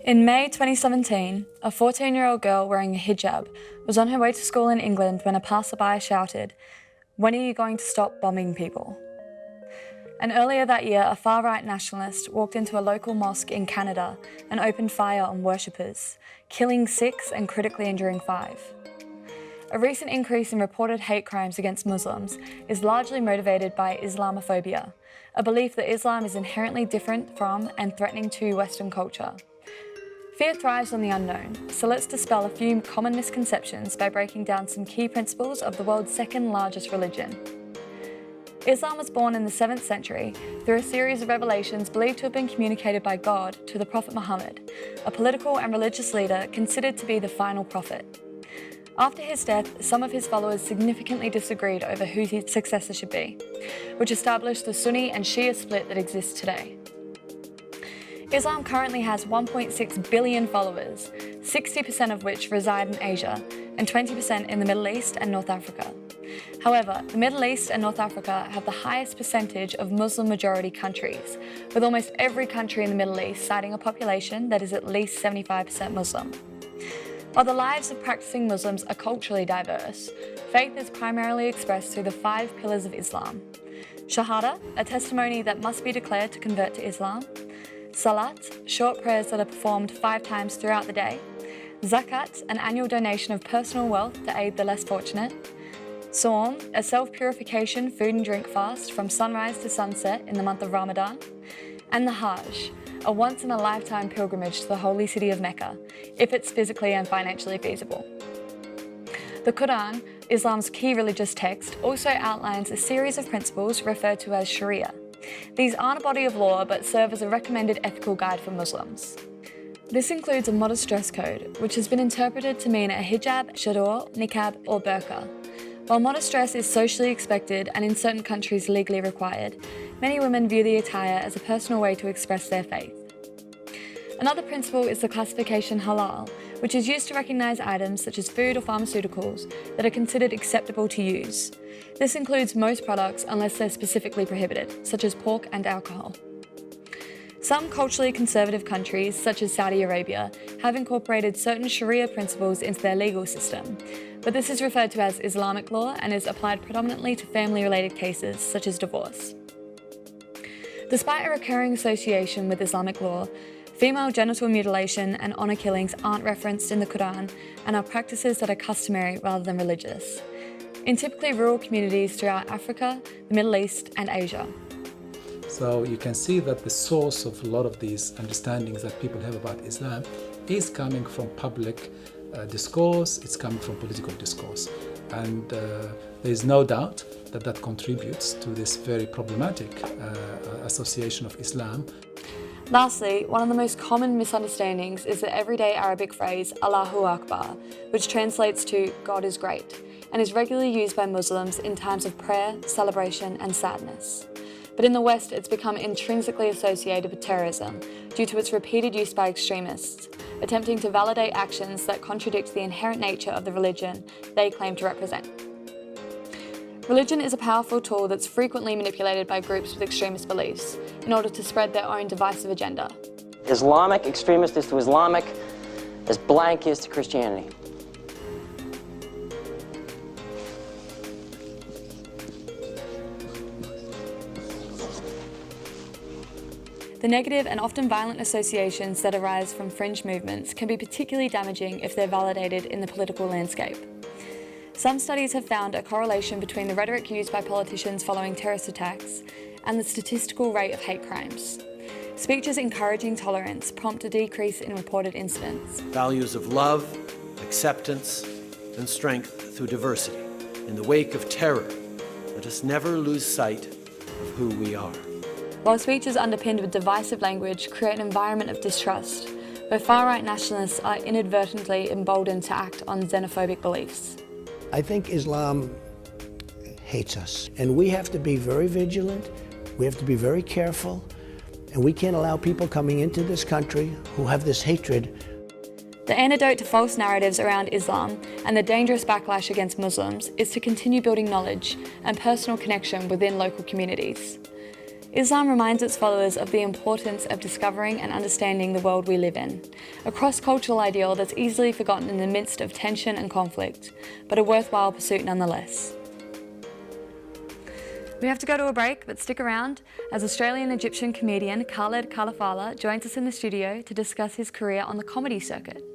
In May 2017, a 14-year-old girl wearing a hijab was on her way to school in England when a passerby shouted, "When are you going to stop bombing people?" And earlier that year, a far-right nationalist walked into a local mosque in Canada and opened fire on worshippers, killing 6 and critically injuring 5. A recent increase in reported hate crimes against Muslims is largely motivated by Islamophobia, a belief that Islam is inherently different from and threatening to Western culture. Fear thrives on the unknown, so let's dispel a few common misconceptions by breaking down some key principles of the world's second largest religion. Islam was born in the 7th century through a series of revelations believed to have been communicated by God to the Prophet Muhammad, a political and religious leader considered to be the final prophet. After his death, some of his followers significantly disagreed over who his successor should be, which established the Sunni and Shia split that exists today. Islam currently has 1.6 billion followers, 60% of which reside in Asia and 20% in the Middle East and North Africa. However, the Middle East and North Africa have the highest percentage of Muslim-majority countries, with almost every country in the Middle East citing a population that is at least 75% Muslim. While the lives of practicing Muslims are culturally diverse, faith is primarily expressed through the 5 pillars of Islam. Shahada, a testimony that must be declared to convert to Islam. Salat, short prayers that are performed 5 times throughout the day. Zakat, an annual donation of personal wealth to aid the less fortunate. Saum, a self-purification food and drink fast from sunrise to sunset in the month of Ramadan. And the Hajj, a once-in-a-lifetime pilgrimage to the holy city of Mecca, if it's physically and financially feasible. The Quran, Islam's key religious text, also outlines a series of principles referred to as Sharia. These aren't a body of law, but serve as a recommended ethical guide for Muslims. This includes a modest dress code, which has been interpreted to mean a hijab, shador, niqab, or burqa. While modest dress is socially expected and in certain countries legally required, many women view the attire as a personal way to express their faith. Another principle is the classification halal, which is used to recognise items such as food or pharmaceuticals that are considered acceptable to use. This includes most products unless they're specifically prohibited, such as pork and alcohol. Some culturally conservative countries, such as Saudi Arabia, have incorporated certain Sharia principles into their legal system, but this is referred to as Islamic law and is applied predominantly to family-related cases, such as divorce. Despite a recurring association with Islamic law, female genital mutilation and honour killings aren't referenced in the Quran and are practices that are customary rather than religious, in typically rural communities throughout Africa, the Middle East and Asia. So you can see that the source of a lot of these understandings that people have about Islam is coming from public discourse, it's coming from political discourse. And there is no doubt that that contributes to this very problematic association of Islam. Lastly, one of the most common misunderstandings is the everyday Arabic phrase Allahu Akbar, which translates to God is great, and is regularly used by Muslims in times of prayer, celebration and sadness. But in the West, it's become intrinsically associated with terrorism due to its repeated use by extremists, attempting to validate actions that contradict the inherent nature of the religion they claim to represent. Religion is a powerful tool that's frequently manipulated by groups with extremist beliefs in order to spread their own divisive agenda. Islamic extremist is to Islamic as blank is to Christianity. The negative and often violent associations that arise from fringe movements can be particularly damaging if they're validated in the political landscape. Some studies have found a correlation between the rhetoric used by politicians following terrorist attacks and the statistical rate of hate crimes. Speeches encouraging tolerance prompt a decrease in reported incidents. Values of love, acceptance, and strength through diversity. In the wake of terror, let us never lose sight of who we are. While speeches underpinned with divisive language create an environment of distrust, where far-right nationalists are inadvertently emboldened to act on xenophobic beliefs. I think Islam hates us, and we have to be very vigilant, we have to be very careful, and we can't allow people coming into this country who have this hatred. The antidote to false narratives around Islam and the dangerous backlash against Muslims is to continue building knowledge and personal connection within local communities. Islam reminds its followers of the importance of discovering and understanding the world we live in, a cross-cultural ideal that's easily forgotten in the midst of tension and conflict, but a worthwhile pursuit nonetheless. We have to go to a break, but stick around as Australian-Egyptian comedian Khaled Khalafala joins us in the studio to discuss his career on the comedy circuit.